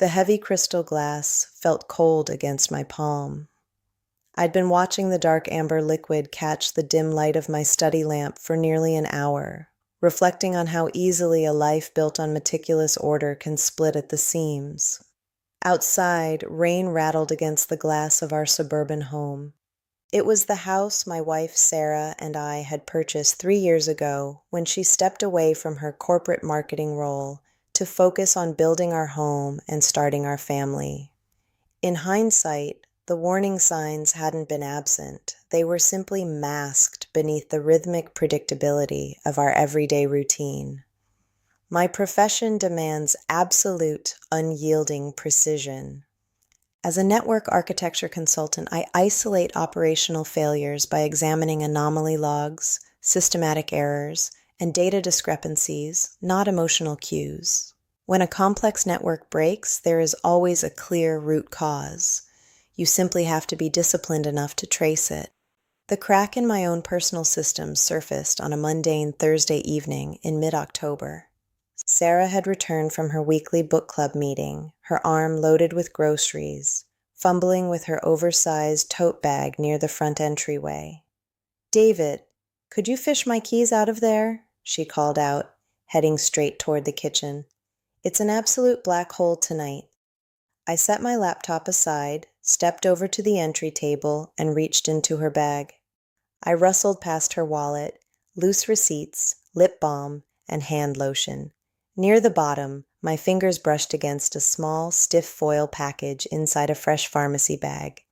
The heavy crystal glass felt cold against my palm. I'd been watching the dark amber liquid catch the dim light of my study lamp for nearly an hour, reflecting on how easily a life built on meticulous order can split at the seams. Outside, rain rattled against the glass of our suburban home. It was the house my wife Sarah and I had purchased 3 years ago when she stepped away from her corporate marketing role to focus on building our home and starting our family. In hindsight, the warning signs hadn't been absent. They were simply masked beneath the rhythmic predictability of our everyday routine. My profession demands absolute, unyielding precision. As a network architecture consultant, I isolate operational failures by examining anomaly logs, systematic errors, and data discrepancies, not emotional cues. When a complex network breaks, there is always a clear root cause. You simply have to be disciplined enough to trace it. The crack in my own personal systems surfaced on a mundane Thursday evening in mid-October. Sarah had returned from her weekly book club meeting, her arm loaded with groceries, fumbling with her oversized tote bag near the front entryway. "David, could you fish my keys out of there?" she called out, heading straight toward the kitchen. "It's an absolute black hole tonight." I set my laptop aside, stepped over to the entry table, and reached into her bag. I rustled past her wallet, loose receipts, lip balm, and hand lotion. Near the bottom, my fingers brushed against a small, stiff foil package inside a fresh pharmacy bag.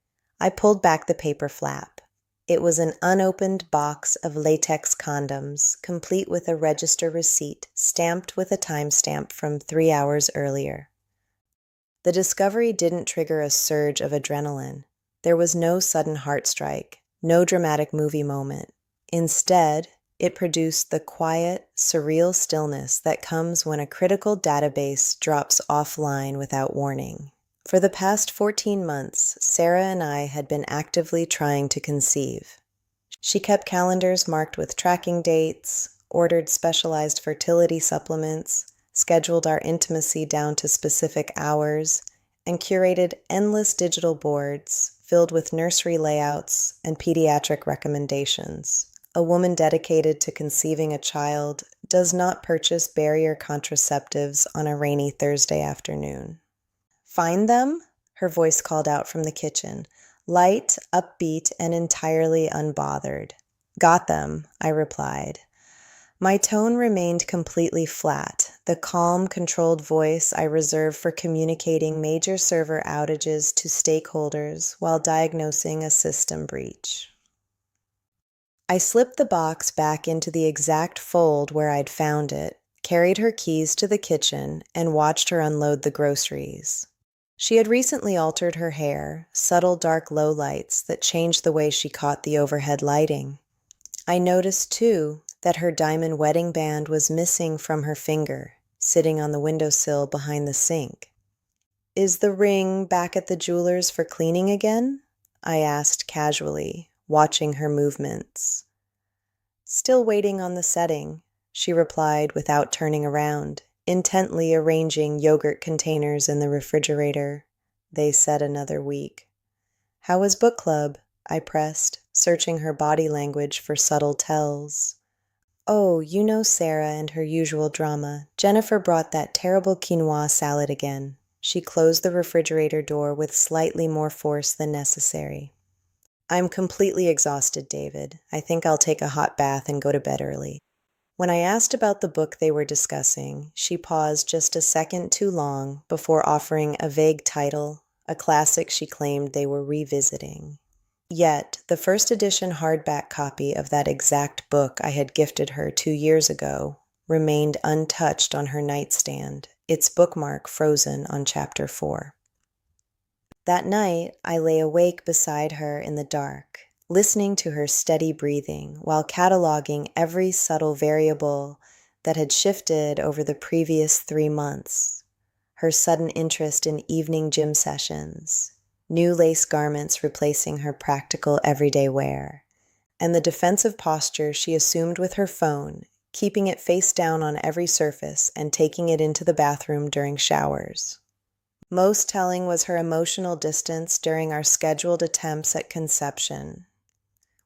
I pulled back the paper flap. It was an unopened box of latex condoms, complete with a register receipt stamped with a timestamp from 3 hours earlier. The discovery didn't trigger a surge of adrenaline. There was no sudden heart strike, no dramatic movie moment. Instead, it produced the quiet, surreal stillness that comes when a critical database drops offline without warning. For the past 14 months, Sarah and I had been actively trying to conceive. She kept calendars marked with tracking dates, ordered specialized fertility supplements, scheduled our intimacy down to specific hours, and curated endless digital boards filled with nursery layouts and pediatric recommendations. A woman dedicated to conceiving a child does not purchase barrier contraceptives on a rainy Thursday afternoon. "Find them?" her voice called out from the kitchen, light, upbeat, and entirely unbothered. "Got them," I replied. My tone remained completely flat, the calm, controlled voice I reserve for communicating major server outages to stakeholders while diagnosing a system breach. I slipped the box back into the exact fold where I'd found it, carried her keys to the kitchen, and watched her unload the groceries. She had recently altered her hair, subtle dark lowlights that changed the way she caught the overhead lighting. I noticed, too, that her diamond wedding band was missing from her finger, sitting on the windowsill behind the sink. "Is the ring back at the jeweler's for cleaning again?" I asked casually, watching her movements. "Still waiting on the setting," she replied without turning around, intently arranging yogurt containers in the refrigerator. They said another week. "How was book club?" I pressed, searching her body language for subtle tells. "Oh, you know Sarah and her usual drama. Jennifer brought that terrible quinoa salad again." She closed the refrigerator door with slightly more force than necessary. "I'm completely exhausted, David. I think I'll take a hot bath and go to bed early." When I asked about the book they were discussing, she paused just a second too long before offering a vague title, a classic she claimed they were revisiting. Yet, the first edition hardback copy of that exact book I had gifted her 2 years ago remained untouched on her nightstand, its bookmark frozen on chapter 4. That night, I lay awake beside her in the dark, listening to her steady breathing while cataloging every subtle variable that had shifted over the previous 3 months. Her sudden interest in evening gym sessions, new lace garments replacing her practical everyday wear, and the defensive posture she assumed with her phone, keeping it face down on every surface and taking it into the bathroom during showers. Most telling was her emotional distance during our scheduled attempts at conception.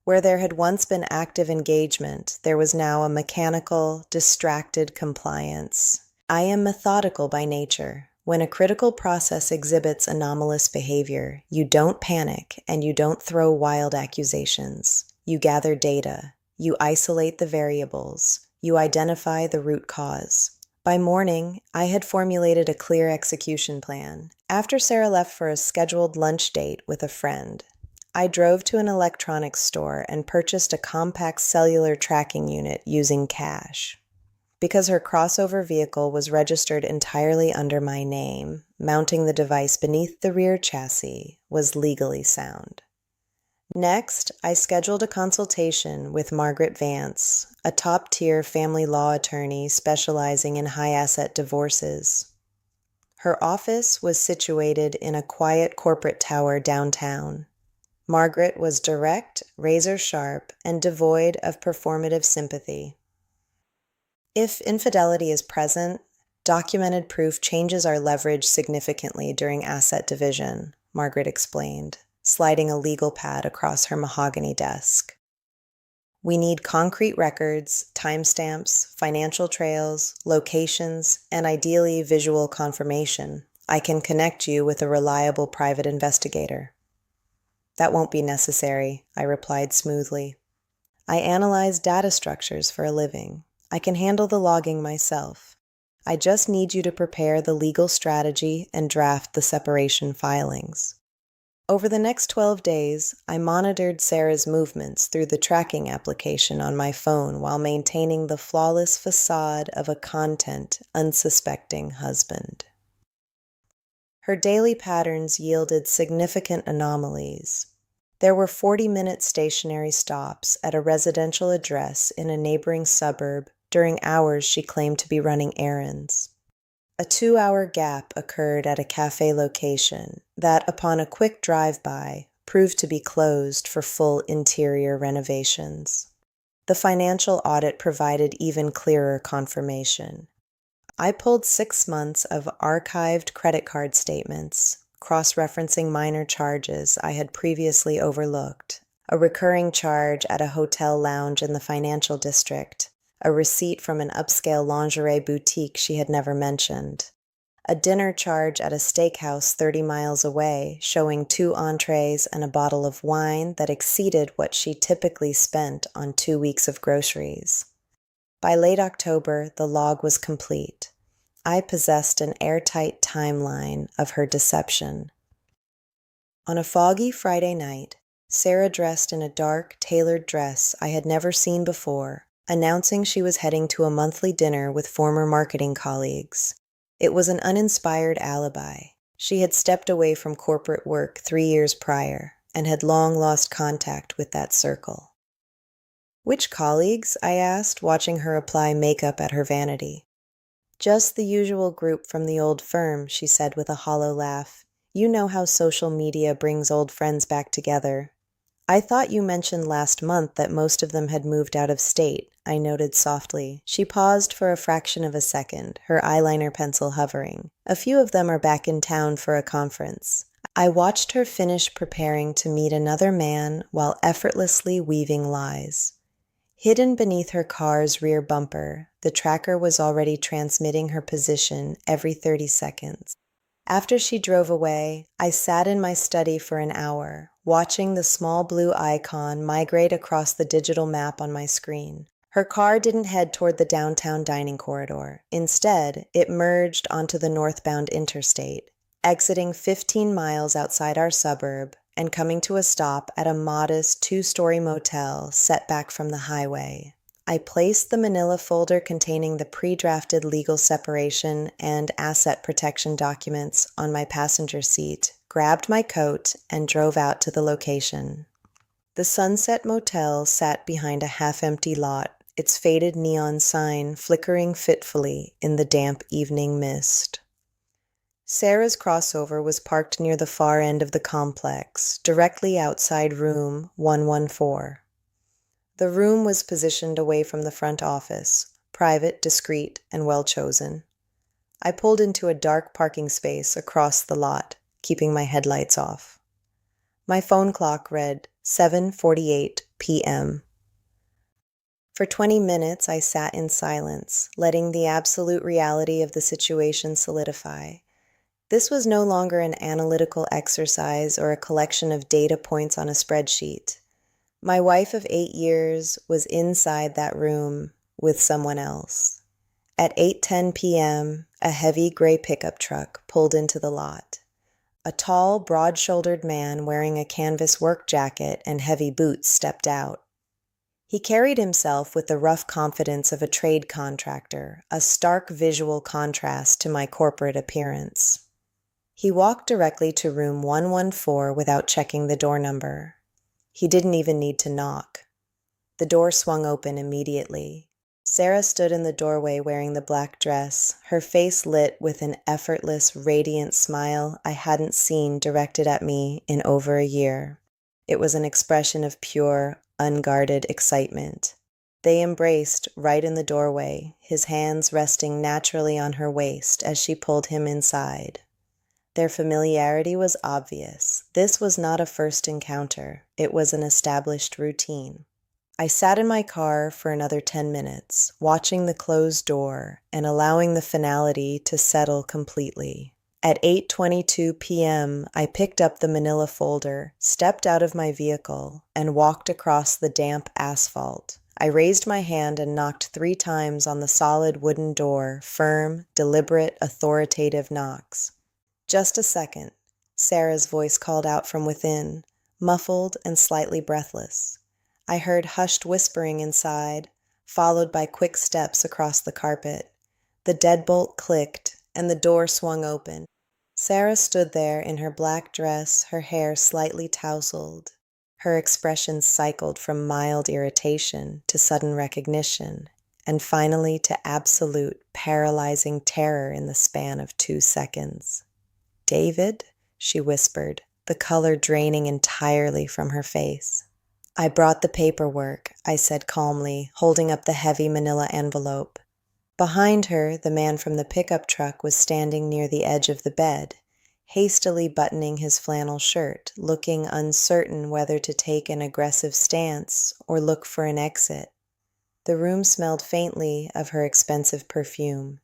Where there had once been active engagement, there was now a mechanical, distracted compliance. I am methodical by nature. When a critical process exhibits anomalous behavior, you don't panic and you don't throw wild accusations. You gather data. You isolate the variables. You identify the root cause. By morning, I had formulated a clear execution plan. After Sarah left for a scheduled lunch date with a friend, I drove to an electronics store and purchased a compact cellular tracking unit using cash. Because her crossover vehicle was registered entirely under my name, mounting the device beneath the rear chassis was legally sound. Next, I scheduled a consultation with Margaret Vance, a top-tier family law attorney specializing in high-asset divorces. Her office was situated in a quiet corporate tower downtown. Margaret was direct, razor-sharp, and devoid of performative sympathy. If infidelity is present, documented proof changes our leverage significantly during asset division, Margaret explained, sliding a legal pad across her mahogany desk. We need concrete records, timestamps, financial trails, locations, and ideally visual confirmation. I can connect you with a reliable private investigator. That won't be necessary, I replied smoothly. I analyze data structures for a living. I can handle the logging myself. I just need you to prepare the legal strategy and draft the separation filings. Over the next 12 days, I monitored Sarah's movements through the tracking application on my phone while maintaining the flawless facade of a content, unsuspecting husband. Her daily patterns yielded significant anomalies. There were 40-minute stationary stops at a residential address in a neighboring suburb during hours she claimed to be running errands. A 2-hour gap occurred at a cafe location that, upon a quick drive-by, proved to be closed for full interior renovations. The financial audit provided even clearer confirmation. I pulled 6 months of archived credit card statements, cross-referencing minor charges I had previously overlooked, a recurring charge at a hotel lounge in the financial district, a receipt from an upscale lingerie boutique she had never mentioned, a dinner charge at a steakhouse 30 miles away showing 2 entrees and a bottle of wine that exceeded what she typically spent on 2 weeks of groceries. By late October, the log was complete. I possessed an airtight timeline of her deception. On a foggy Friday night, Sarah dressed in a dark, tailored dress I had never seen before, announcing she was heading to a monthly dinner with former marketing colleagues. It was an uninspired alibi. She had stepped away from corporate work 3 years prior and had long lost contact with that circle. "Which colleagues?" I asked, watching her apply makeup at her vanity. "Just the usual group from the old firm," she said with a hollow laugh. "You know how social media brings old friends back together." "I thought you mentioned last month that most of them had moved out of state," I noted softly. She paused for a fraction of a second, her eyeliner pencil hovering. "A few of them are back in town for a conference." I watched her finish preparing to meet another man while effortlessly weaving lies. Hidden beneath her car's rear bumper, the tracker was already transmitting her position every 30 seconds. After she drove away, I sat in my study for an hour, watching the small blue icon migrate across the digital map on my screen. Her car didn't head toward the downtown dining corridor. Instead, it merged onto the northbound interstate, exiting 15 miles outside our suburb and coming to a stop at a modest 2-story motel set back from the highway. I placed the manila folder containing the pre-drafted legal separation and asset protection documents on my passenger seat, grabbed my coat, and drove out to the location. The Sunset Motel sat behind a half-empty lot, its faded neon sign flickering fitfully in the damp evening mist. Sarah's crossover was parked near the far end of the complex, directly outside room 114. The room was positioned away from the front office, private, discreet, and well-chosen. I pulled into a dark parking space across the lot, keeping my headlights off. My phone clock read 7:48 p.m. For 20 minutes, I sat in silence, letting the absolute reality of the situation solidify. This was no longer an analytical exercise or a collection of data points on a spreadsheet. My wife of 8 years was inside that room with someone else. At 8:10 p.m., a heavy gray pickup truck pulled into the lot. A tall, broad-shouldered man wearing a canvas work jacket and heavy boots stepped out. He carried himself with the rough confidence of a trade contractor, a stark visual contrast to my corporate appearance. He walked directly to room 114 without checking the door number. He didn't even need to knock. The door swung open immediately. Sarah stood in the doorway wearing the black dress, her face lit with an effortless, radiant smile I hadn't seen directed at me in over a year. It was an expression of pure, unguarded excitement. They embraced right in the doorway, his hands resting naturally on her waist as she pulled him inside. Their familiarity was obvious. This was not a first encounter. It was an established routine. I sat in my car for another 10 minutes, watching the closed door and allowing the finality to settle completely. At 8:22 p.m., I picked up the manila folder, stepped out of my vehicle, and walked across the damp asphalt. I raised my hand and knocked 3 times on the solid wooden door, firm, deliberate, authoritative knocks. "Just a second," Sarah's voice called out from within, muffled and slightly breathless. I heard hushed whispering inside, followed by quick steps across the carpet. The deadbolt clicked, and the door swung open. Sarah stood there in her black dress, her hair slightly tousled. Her expression cycled from mild irritation to sudden recognition, and finally to absolute, paralyzing terror in the span of 2 seconds. "David?" she whispered, the color draining entirely from her face. "I brought the paperwork," I said calmly, holding up the heavy manila envelope. Behind her, the man from the pickup truck was standing near the edge of the bed, hastily buttoning his flannel shirt, looking uncertain whether to take an aggressive stance or look for an exit. The room smelled faintly of her expensive perfume.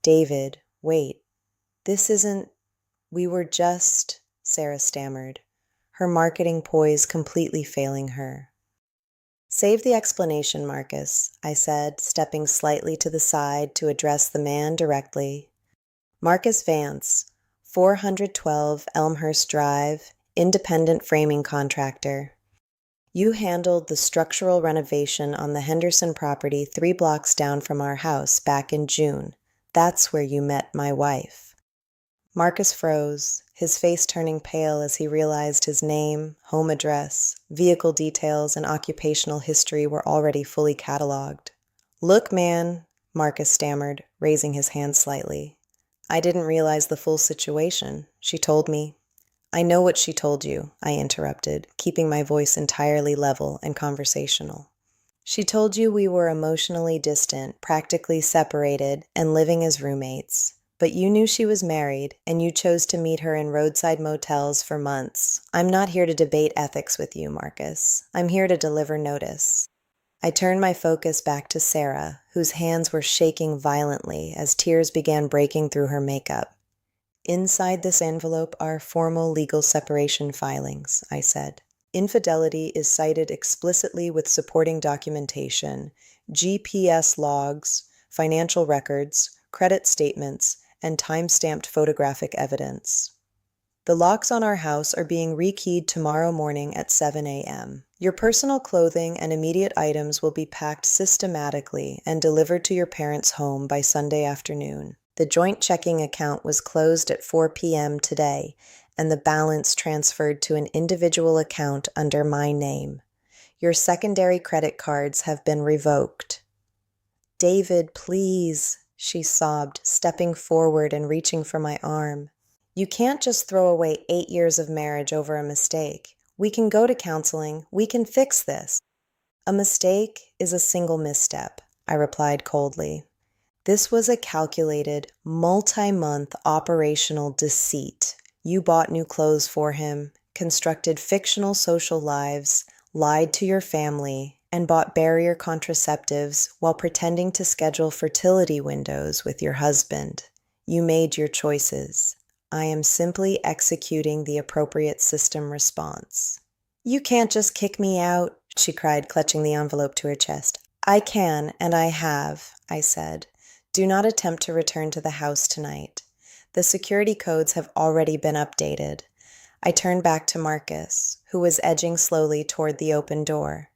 "David, wait. This isn't... We were just..." Sarah stammered, her marketing poise completely failing her. "Save the explanation, Marcus," I said, stepping slightly to the side to address the man directly. "Marcus Vance, 412 Elmhurst Drive, independent framing contractor. You handled the structural renovation on the Henderson property 3 blocks down from our house back in June. That's where you met my wife." Marcus froze, his face turning pale as he realized his name, home address, vehicle details, and occupational history were already fully cataloged. "Look, man," Marcus stammered, raising his hand slightly. "I didn't realize the full situation. She told me—" "I know what she told you," I interrupted, keeping my voice entirely level and conversational. "She told you we were emotionally distant, practically separated, and living as roommates. But you knew she was married, and you chose to meet her in roadside motels for months. I'm not here to debate ethics with you, Marcus. I'm here to deliver notice." I turned my focus back to Sarah, whose hands were shaking violently as tears began breaking through her makeup. "Inside this envelope are formal legal separation filings," I said. "Infidelity is cited explicitly with supporting documentation, GPS logs, financial records, credit statements, and time-stamped photographic evidence. The locks on our house are being rekeyed tomorrow morning at 7 a.m. Your personal clothing and immediate items will be packed systematically and delivered to your parents' home by Sunday afternoon. The joint checking account was closed at 4 p.m. today, and the balance transferred to an individual account under my name. Your secondary credit cards have been revoked." "David, please," she sobbed, stepping forward and reaching for my arm. "You can't just throw away 8 years of marriage over a mistake. We can go to counseling. We can fix this." "A mistake is a single misstep," I replied coldly. This was a calculated, multi-month operational deceit. You bought new clothes for him, constructed fictional social lives, lied to your family, and bought barrier contraceptives while pretending to schedule fertility windows with your husband. You made your choices. I am simply executing the appropriate system response. You can't just kick me out, she cried, clutching the envelope to her chest. I can, and I have, I said. Do not attempt to return to the house tonight. The security codes have already been updated. I turned back to Marcus, who was edging slowly toward the open door.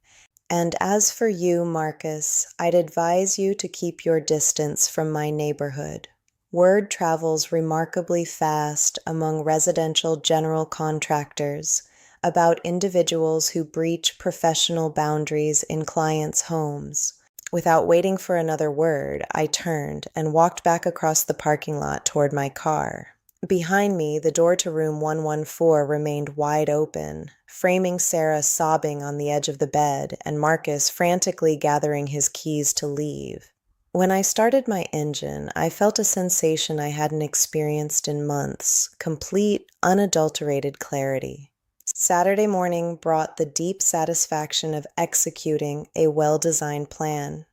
And as for you, Marcus, I'd advise you to keep your distance from my neighborhood. Word travels remarkably fast among residential general contractors about individuals who breach professional boundaries in clients' homes. Without waiting for another word, I turned and walked back across the parking lot toward my car. Behind me, the door to room 114 remained wide open, framing Sarah sobbing on the edge of the bed and Marcus frantically gathering his keys to leave. When I started my engine, I felt a sensation I hadn't experienced in months, complete, unadulterated clarity. Saturday morning brought the deep satisfaction of executing a well-designed plan.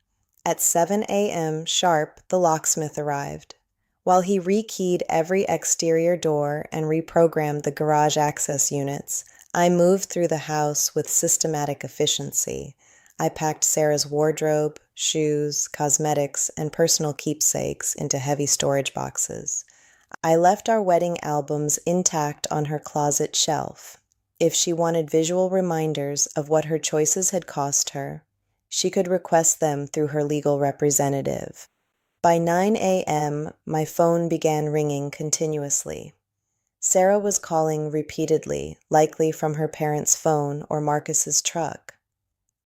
At 7 a.m. sharp, the locksmith arrived. While he rekeyed every exterior door and reprogrammed the garage access units, I moved through the house with systematic efficiency. I packed Sarah's wardrobe, shoes, cosmetics, and personal keepsakes into heavy storage boxes. I left our wedding albums intact on her closet shelf. If she wanted visual reminders of what her choices had cost her, she could request them through her legal representative. By 9 a.m., my phone began ringing continuously. Sarah was calling repeatedly, likely from her parents' phone or Marcus's truck.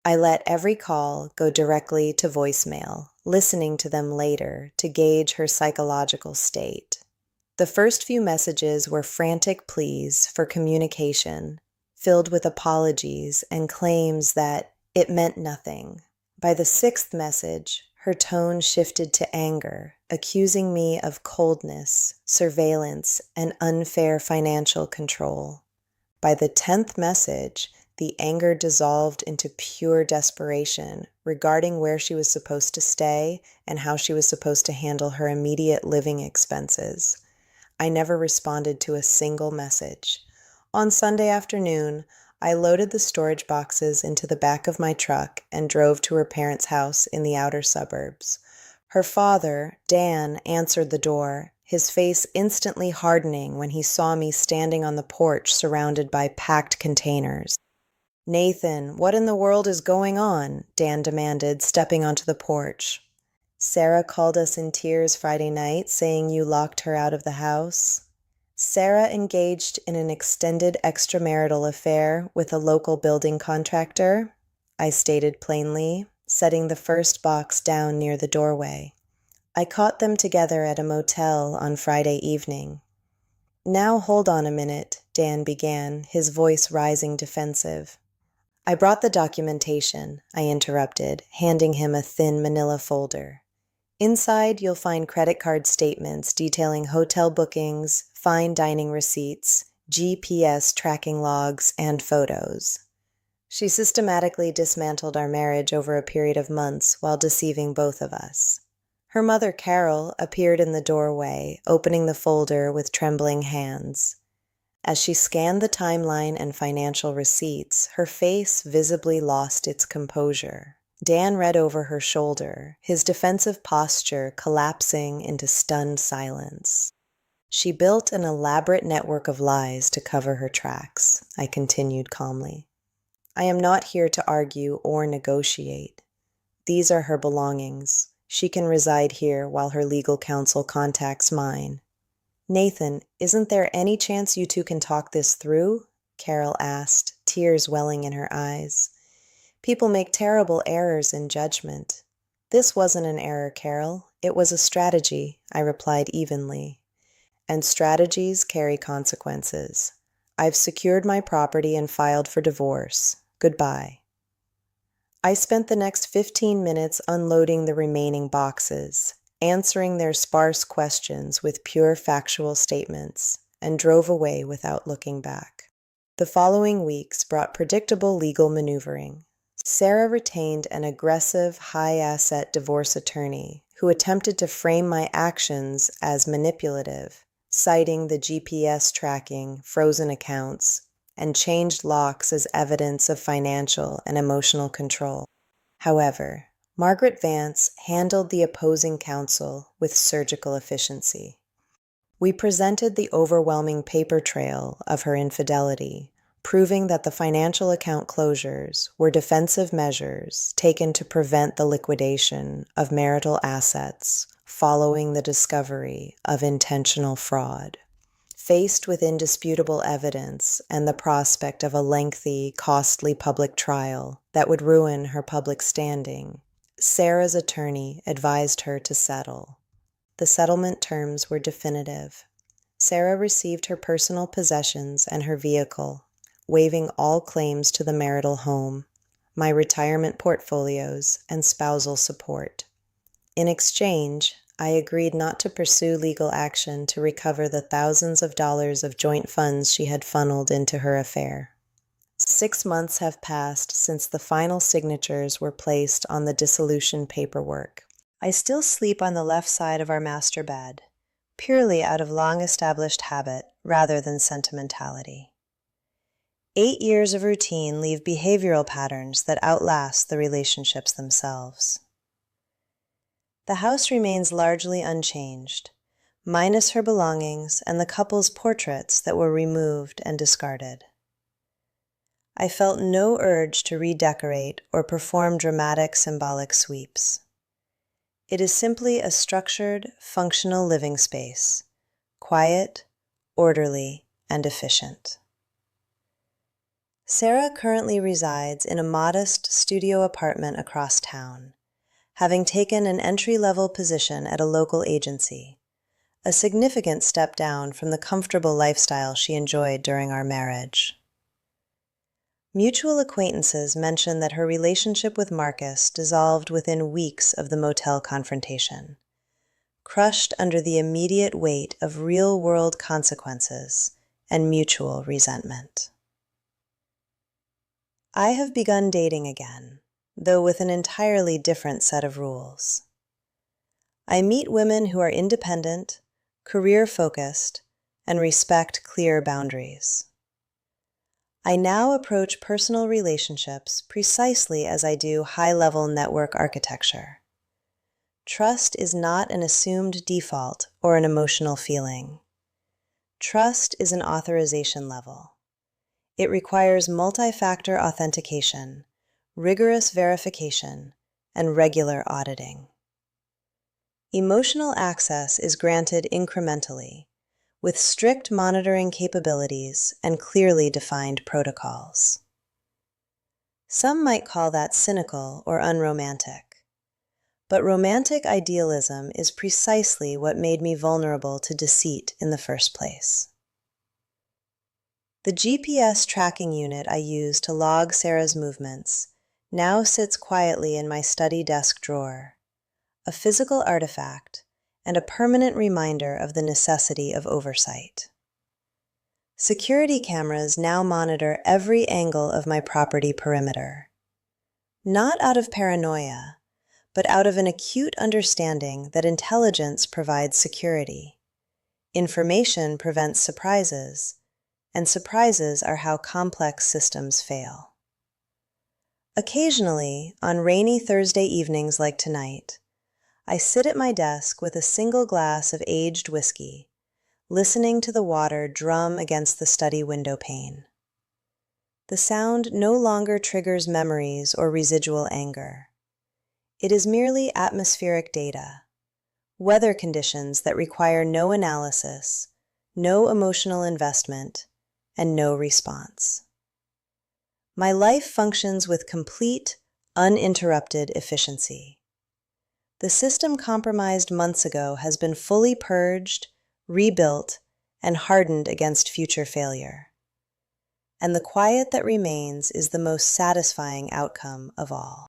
I let every call go directly to voicemail, listening to them later to gauge her psychological state. The first few messages were frantic pleas for communication, filled with apologies and claims that it meant nothing. By the sixth message, her tone shifted to anger, accusing me of coldness, surveillance, and unfair financial control. By the 10th message, the anger dissolved into pure desperation regarding where she was supposed to stay and how she was supposed to handle her immediate living expenses. I never responded to a single message. On Sunday afternoon, I loaded the storage boxes into the back of my truck and drove to her parents' house in the outer suburbs. Her father, Dan, answered the door, his face instantly hardening when he saw me standing on the porch surrounded by packed containers. "Nathan, what in the world is going on?" Dan demanded, stepping onto the porch. "Sarah called us in tears Friday night, saying you locked her out of the house." Sarah engaged in an extended extramarital affair with a local building contractor, I stated plainly, setting the first box down near the doorway. I caught them together at a motel on Friday evening. "Now hold on a minute," Dan began, his voice rising defensive. "I brought the documentation," I interrupted, handing him a thin manila folder. "Inside, you'll find credit card statements detailing hotel bookings, fine dining receipts, GPS tracking logs, and photos." She systematically dismantled our marriage over a period of months while deceiving both of us. Her mother, Carol, appeared in the doorway, opening the folder with trembling hands. As she scanned the timeline and financial receipts, her face visibly lost its composure. Dan read over her shoulder, his defensive posture collapsing into stunned silence. "She built an elaborate network of lies to cover her tracks," I continued calmly. "I am not here to argue or negotiate. These are her belongings. She can reside here while her legal counsel contacts mine." "Nathan, isn't there any chance you two can talk this through?" Carol asked, tears welling in her eyes. "People make terrible errors in judgment." "This wasn't an error, Carol. It was a strategy," I replied evenly. "And strategies carry consequences. I've secured my property and filed for divorce. Goodbye." I spent the next 15 minutes unloading the remaining boxes. answering their sparse questions with pure factual statements, and drove away without looking back. The following weeks brought predictable legal maneuvering. Sarah retained an aggressive, high-asset divorce attorney who attempted to frame my actions as manipulative, citing the GPS tracking, frozen accounts, and changed locks as evidence of financial and emotional control. However, Margaret Vance handled the opposing counsel with surgical efficiency. We presented the overwhelming paper trail of her infidelity, proving that the financial account closures were defensive measures taken to prevent the liquidation of marital assets following the discovery of intentional fraud. Faced with indisputable evidence and the prospect of a lengthy, costly public trial that would ruin her public standing, Sarah's attorney advised her to settle. The settlement terms were definitive. Sarah received her personal possessions and her vehicle, waiving all claims to the marital home, my retirement portfolios, and spousal support. In exchange, I agreed not to pursue legal action to recover the thousands of dollars of joint funds she had funneled into her affair. 6 months have passed since the final signatures were placed on the dissolution paperwork. I still sleep on the left side of our master bed, purely out of long-established habit rather than sentimentality. 8 years of routine leave behavioral patterns that outlast the relationships themselves. The house remains largely unchanged, minus her belongings and the couple's portraits that were removed and discarded. I felt no urge to redecorate or perform dramatic symbolic sweeps. It is simply a structured, functional living space, quiet, orderly, and efficient. Sarah currently resides in a modest studio apartment across town, having taken an entry-level position at a local agency, a significant step down from the comfortable lifestyle she enjoyed during our marriage. Mutual acquaintances mentioned that her relationship with Marcus dissolved within weeks of the motel confrontation, crushed under the immediate weight of real-world consequences and mutual resentment. I have begun dating again, though with an entirely different set of rules. I meet women who are independent, career-focused, and respect clear boundaries. I now approach personal relationships precisely as I do high-level network architecture. Trust is not an assumed default or an emotional feeling. Trust is an authorization level. It requires multi-factor authentication, rigorous verification, and regular auditing. Emotional access is granted incrementally, with strict monitoring capabilities and clearly defined protocols. Some might call that cynical or unromantic, but romantic idealism is precisely what made me vulnerable to deceit in the first place. The GPS tracking unit I use to log Sarah's movements now sits quietly in my study desk drawer, a physical artifact and a permanent reminder of the necessity of oversight. Security cameras now monitor every angle of my property perimeter, not out of paranoia, but out of an acute understanding that intelligence provides security, information prevents surprises, and surprises are how complex systems fail. Occasionally, on rainy Thursday evenings like tonight, I sit at my desk with a single glass of aged whiskey, listening to the water drum against the study window pane. The sound no longer triggers memories or residual anger. It is merely atmospheric data, weather conditions that require no analysis, no emotional investment, and no response. My life functions with complete, uninterrupted efficiency. The system compromised months ago has been fully purged, rebuilt, and hardened against future failure. And the quiet that remains is the most satisfying outcome of all.